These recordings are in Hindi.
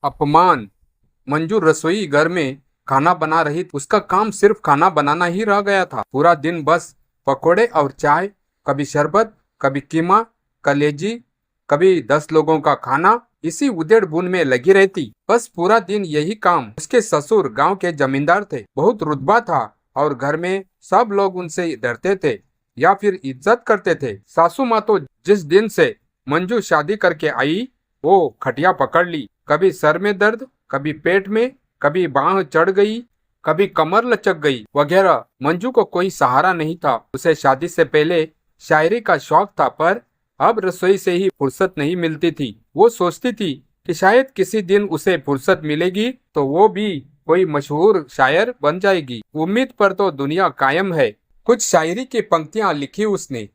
अपमान। मंजू रसोई घर में खाना बना रही थी। उसका काम सिर्फ खाना बनाना ही रह गया था। पूरा दिन बस पकोड़े और चाय, कभी शरबत, कभी कीमा कलेजी, कभी 10 लोगों का खाना, इसी उधेड़ बुन में लगी रहती। बस पूरा दिन यही काम। उसके ससुर गांव के जमींदार थे, बहुत रुतबा था और घर में सब लोग उनसे डरते थे या फिर इज्जत करते थे। सासू माँ तो जिस दिन से मंजू शादी करके आई, वो खटिया पकड़ ली। कभी सर में दर्द, कभी पेट में, कभी बांह चढ़ गई, कभी कमर लचक गई वगैरह। मंजू को कोई सहारा नहीं था। उसे शादी से पहले शायरी का शौक था, पर अब रसोई से ही फुर्सत नहीं मिलती थी। वो सोचती थी कि शायद किसी दिन उसे फुर्सत मिलेगी तो वो भी कोई मशहूर शायर बन जाएगी। उम्मीद पर तो दुनिया कायम है। कुछ शायरी की पंक्तियां लिखी उसने।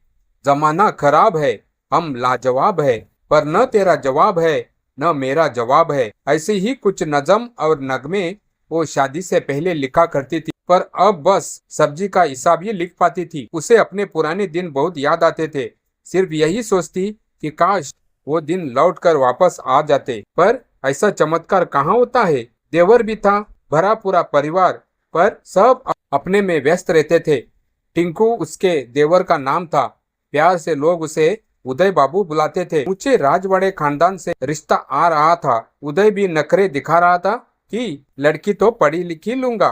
जमाना खराब है, हम लाजवाब है, पर न तेरा जवाब है न मेरा जवाब है। ऐसे ही कुछ नज़म और नगमे वो शादी से पहले लिखा करती थी, पर अब बस सब्जी का हिसाब ही लिख पाती थी। उसे अपने पुराने दिन बहुत याद आते थे। सिर्फ यही सोचती कि काश वो दिन लौट कर वापस आ जाते, पर ऐसा चमत्कार कहाँ होता है। देवर भी था, भरा पूरा परिवार, पर सब अपने में व्यस्त रहते थे। टिंकू उसके देवर का नाम था। प्यार से लोग उसे उदय बाबू बुलाते थे। ऊंचे राजवाड़े खानदान से रिश्ता आ रहा था। उदय भी नखरे दिखा रहा था कि लड़की तो पढ़ी लिखी लूंगा,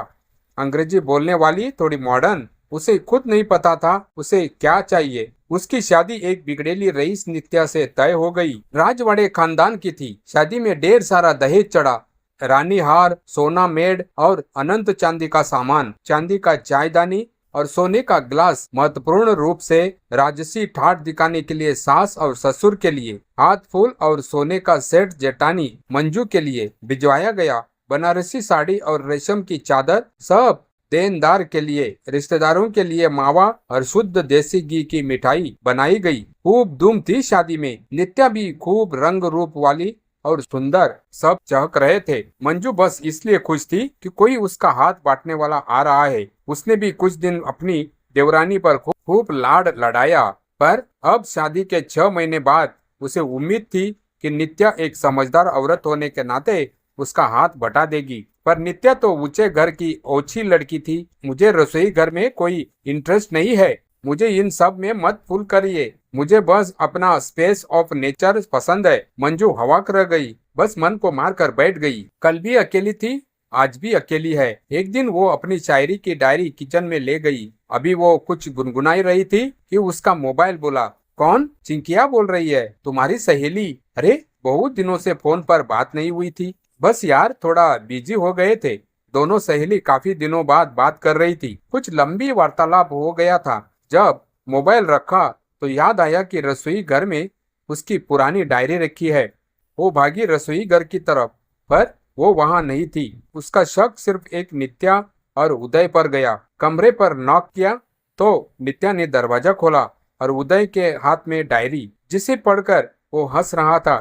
अंग्रेजी बोलने वाली, थोड़ी मॉडर्न। उसे खुद नहीं पता था उसे क्या चाहिए। उसकी शादी एक बिगड़ेली रईस नित्या से तय हो गई। राजवाड़े खानदान की थी। शादी में ढेर सारा दहेज चढ़ा। रानी हार, सोना मेड और अनंत चांदी का सामान। चांदी का चायदानी और सोने का ग्लास महत्वपूर्ण रूप से राजसी ठाठ दिखाने के लिए सास और ससुर के लिए। हाथ फूल और सोने का सेट जेठानी मंजू के लिए भिजवाया गया। बनारसी साड़ी और रेशम की चादर सब देनदार के लिए। रिश्तेदारों के लिए मावा और शुद्ध देसी घी की मिठाई बनाई गई। खूब धूम थी शादी में। नित्या भी खूब रंग रूप वाली और सुंदर। सब चहक रहे थे। मंजू बस इसलिए खुश थी कि कोई उसका हाथ बांटने वाला आ रहा है। उसने भी कुछ दिन अपनी देवरानी पर खूब लाड लड़ाया, पर अब शादी के 6 महीने बाद उसे उम्मीद थी कि नित्या एक समझदार औरत होने के नाते उसका हाथ बटा देगी। पर नित्या तो ऊंचे घर की ओछी लड़की थी। मुझे रसोई घर में कोई इंटरेस्ट नहीं है, मुझे इन सब में मत फूल करिए, मुझे बस अपना स्पेस ऑफ नेचर पसंद है। मंजू हवाक रह गई, बस मन को मार कर बैठ गई। कल भी अकेली थी, आज भी अकेली है। एक दिन वो अपनी शायरी की डायरी किचन में ले गई। अभी वो कुछ गुनगुनाई रही थी कि उसका मोबाइल बोला। कौन? चिंकिया बोल रही है, तुम्हारी सहेली। अरे, बहुत दिनों से फोन पर बात नहीं हुई थी। बस यार, थोड़ा बिजी हो गए थे। दोनों सहेली काफी दिनों बाद बात कर रही थी। कुछ लंबी वार्तालाप हो गया था। जब मोबाइल रखा तो याद आया कि रसोई घर में उसकी पुरानी डायरी रखी है। वो भागी रसोई घर की तरफ, पर वो वहां नहीं थी। उसका शक सिर्फ एक नित्या और उदय पर गया। कमरे पर नॉक किया तो नित्या ने दरवाजा खोला और उदय के हाथ में डायरी, जिसे पढ़कर वो हंस रहा था।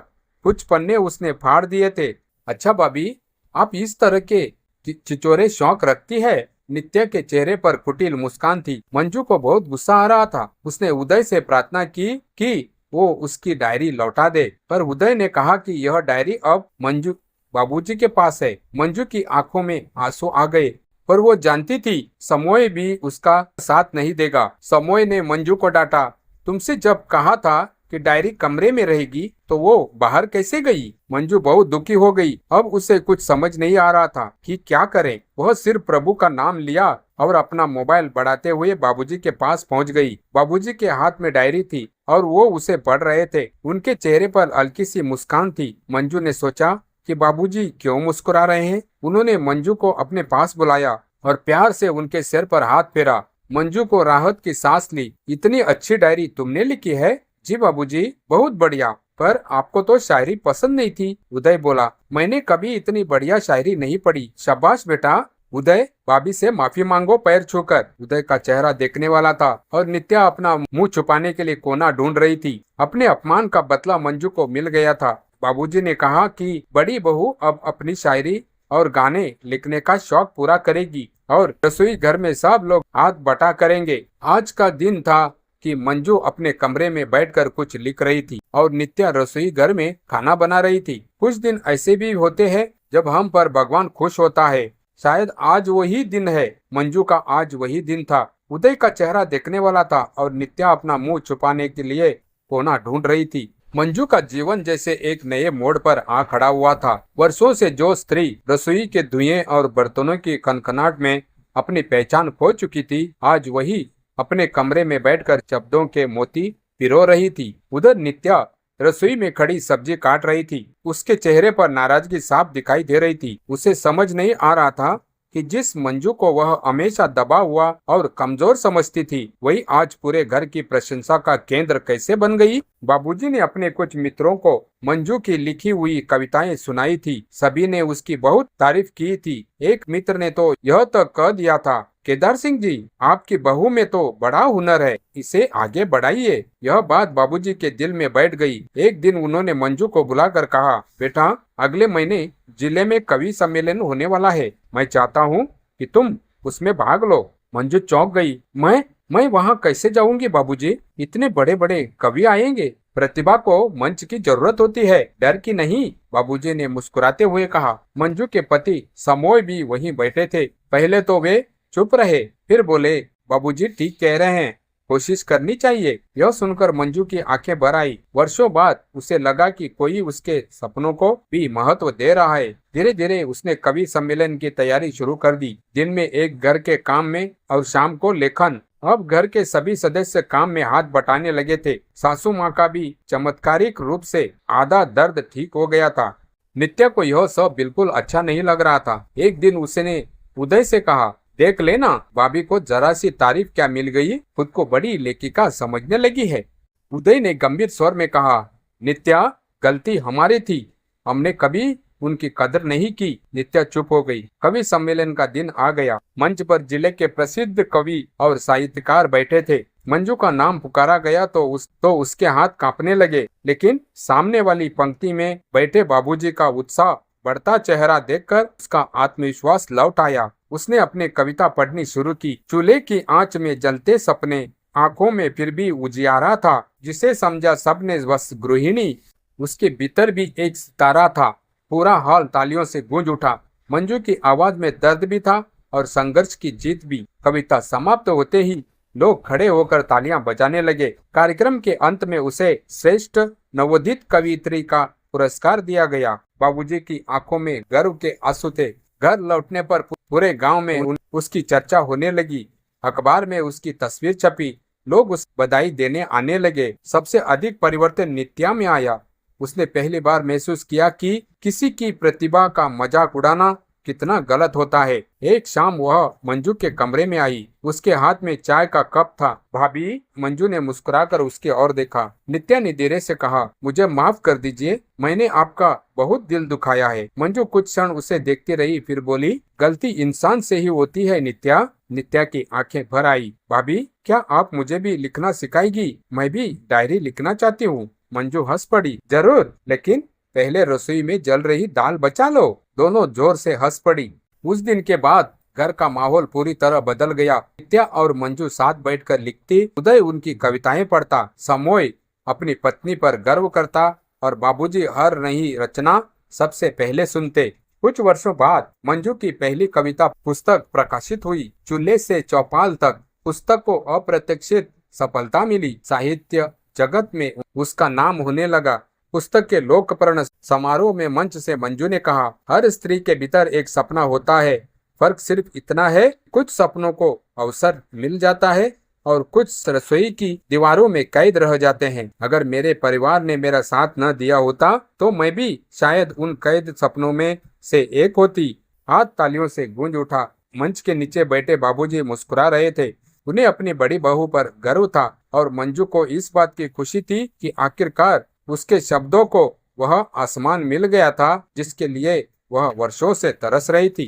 कुछ पन्ने उसने फाड़ दिए थे। अच्छा भाभी, आप इस तरह के चिचोरे शौक रखती है? नित्या के चेहरे पर कुटिल मुस्कान थी। मंजू को बहुत गुस्सा आ रहा था। उसने उदय से प्रार्थना की कि वो उसकी डायरी लौटा दे, पर उदय ने कहा कि यह डायरी अब मंजू बाबूजी के पास है। मंजू की आंखों में आंसू आ गए, पर वो जानती थी समोय भी उसका साथ नहीं देगा। समोय ने मंजू को डांटा, तुमसे जब कहा था कि डायरी कमरे में रहेगी तो वो बाहर कैसे गई? मंजू बहुत दुखी हो गई। अब उसे कुछ समझ नहीं आ रहा था कि क्या करे। वह सिर्फ प्रभु का नाम लिया और अपना मोबाइल बढ़ाते हुए बाबूजी के पास पहुंच गई। बाबूजी के हाथ में डायरी थी और वो उसे पढ़ रहे थे। उनके चेहरे पर हल्की सी मुस्कान थी। मंजू ने सोचा कि बाबूजी क्यों मुस्कुरा रहे हैं। उन्होंने मंजू को अपने पास बुलाया और प्यार से उनके सिर पर हाथ फेरा। मंजू को राहत की सांस ली। इतनी अच्छी डायरी तुमने लिखी है? जी बाबूजी, बहुत बढ़िया। पर आपको तो शायरी पसंद नहीं थी, उदय बोला। मैंने कभी इतनी बढ़िया शायरी नहीं पढ़ी। शाबाश बेटा। उदय, भाभी से माफी मांगो पैर छूकर। उदय का चेहरा देखने वाला था और नित्या अपना मुंह छुपाने के लिए कोना ढूंढ रही थी। अपने अपमान का बदला मंजू को मिल गया था। बाबूजी ने कहा कि बड़ी बहू अब अपनी शायरी और गाने लिखने का शौक पूरा करेगी और रसोई घर में सब लोग हाथ बटा करेंगे। आज का दिन था कि मंजू अपने कमरे में बैठकर कुछ लिख रही थी और नित्या रसोई घर में खाना बना रही थी। कुछ दिन ऐसे भी होते हैं जब हम पर भगवान खुश होता है। शायद आज वही दिन है। मंजू का आज वही दिन था। उदय का चेहरा देखने वाला था और नित्या अपना मुंह छुपाने के लिए कोना ढूंढ रही थी। मंजू का जीवन जैसे एक नए मोड़ पर आ खड़ा हुआ था। वर्षों से जो स्त्री रसोई के धुएं और बर्तनों की खनखनाहट में अपनी पहचान खो चुकी थी, आज वही अपने कमरे में बैठकर शब्दों के मोती पिरो रही थी। उधर नित्या रसोई में खड़ी सब्जी काट रही थी। उसके चेहरे पर नाराजगी साफ दिखाई दे रही थी। उसे समझ नहीं आ रहा था कि जिस मंजू को वह हमेशा दबा हुआ और कमजोर समझती थी, वही आज पूरे घर की प्रशंसा का केंद्र कैसे बन गई। बाबूजी ने अपने कुछ मित्रों को मंजू की लिखी हुई कविताएं सुनाई थी। सभी ने उसकी बहुत तारीफ की थी। एक मित्र ने तो यह तक कह दिया था, केदार सिंह जी, आपकी बहू में तो बड़ा हुनर है, इसे आगे बढ़ाइए। यह बात बाबूजी के दिल में बैठ गई। एक दिन उन्होंने मंजू को बुलाकर कहा, बेटा, अगले महीने जिले में कवि सम्मेलन होने वाला है। मैं चाहता हूँ कि तुम उसमें भाग लो। मंजू चौंक गई। मैं वहाँ कैसे जाऊंगी बाबूजी? इतने बड़े बड़े कवि आएंगे। प्रतिभा को मंच की जरूरत होती है, डर की नहीं, बाबूजी ने मुस्कुराते हुए कहा। मंजू के पति समोय भी वहीं बैठे थे। पहले तो वे चुप रहे, फिर बोले, बाबूजी ठीक कह रहे हैं, कोशिश करनी चाहिए। यह सुनकर मंजू की आंखें भर आई। वर्षों बाद उसे लगा कि कोई उसके सपनों को भी महत्व दे रहा है। धीरे धीरे उसने कवि सम्मेलन की तैयारी शुरू कर दी। दिन में एक घर के काम में और शाम को लेखन। अब घर के सभी सदस्य काम में हाथ बटाने लगे थे। सासू माँ का भी चमत्कारिक रूप से आधा दर्द ठीक हो गया था। नित्या को यह सब बिल्कुल अच्छा नहीं लग रहा था। एक दिन उसने उदय से कहा, देख लेना, भाभी को जरा सी तारीफ क्या मिल गई, खुद को बड़ी लेखिका समझने लगी है। उदय ने गंभीर स्वर में कहा, नित्या, गलती हमारी थी, हमने कभी उनकी कदर नहीं की। नित्या चुप हो गई। कवि सम्मेलन का दिन आ गया। मंच पर जिले के प्रसिद्ध कवि और साहित्यकार बैठे थे। मंजू का नाम पुकारा गया तो उसके हाथ कांपने लगे, लेकिन सामने वाली पंक्ति में बैठे बाबूजी का उत्साह बढ़ता चेहरा देखकर उसका आत्मविश्वास लौट आया। उसने अपनी कविता पढ़नी शुरू की। चूल्हे की आंच में जलते सपने, आंखों में फिर भी उजियारा था, जिसे समझा सबने बस गृहिणी, उसके भीतर भी एक सितारा था। पूरा हॉल तालियों से गूंज उठा। मंजू की आवाज में दर्द भी था और संघर्ष की जीत भी। कविता समाप्त होते ही लोग खड़े होकर तालियां बजाने लगे। कार्यक्रम के अंत में उसे श्रेष्ठ नवोदित कवियत्री का पुरस्कार दिया गया। बाबूजी की आंखों में गर्व के आंसू थे। घर लौटने पर पूरे गांव में उसकी चर्चा होने लगी। अखबार में उसकी तस्वीर छपी। लोग उस बधाई देने आने लगे। सबसे अधिक परिवर्तन नित्या में आया। उसने पहली बार महसूस किया कि किसी की प्रतिभा का मजाक उड़ाना कितना गलत होता है। एक शाम वह मंजू के कमरे में आई। उसके हाथ में चाय का कप था। भाभी, मंजू ने मुस्कुराकर उसकी ओर देखा। नित्या ने धीरे से कहा, मुझे माफ कर दीजिए, मैंने आपका बहुत दिल दुखाया है। मंजू कुछ क्षण उसे देखती रही, फिर बोली, गलती इंसान से ही होती है नित्या। नित्या की आंखें भर आई। भाभी, क्या आप मुझे भी लिखना सिखाएगी? मैं भी डायरी लिखना चाहती हूँ। मंजू हंस पड़ी। जरूर, लेकिन पहले रसोई में जल रही दाल बचा लो। दोनों जोर से हंस पड़ी। उस दिन के बाद घर का माहौल पूरी तरह बदल गया। नित्या और मंजू साथ बैठकर लिखती, उदय उनकी कविताएं पढ़ता, समोय अपनी पत्नी पर गर्व करता और बाबूजी हर नई रचना सबसे पहले सुनते। कुछ वर्षों बाद मंजू की पहली कविता पुस्तक प्रकाशित हुई। चूल्हे से चौपाल तक पुस्तक को अप्रत्याशित सफलता मिली। साहित्य जगत में उसका नाम होने लगा। पुस्तक के लोकप्रण समारोह में मंच से मंजू ने कहा, हर स्त्री के भीतर एक सपना होता है। फर्क सिर्फ इतना है, कुछ सपनों को अवसर मिल जाता है और कुछ रसोई की दीवारों में कैद रह जाते हैं। अगर मेरे परिवार ने मेरा साथ न दिया होता तो मैं भी शायद उन कैद सपनों में से एक होती। हाथ तालियों से गूंज उठा। मंच के नीचे बैठे बाबूजी मुस्कुरा रहे थे। उन्हें अपनी बड़ी बहू पर गर्व था और मंजू को इस बात की खुशी थी कि आखिरकार उसके शब्दों को वह आसमान मिल गया था जिसके लिए वह वर्षों से तरस रही थी।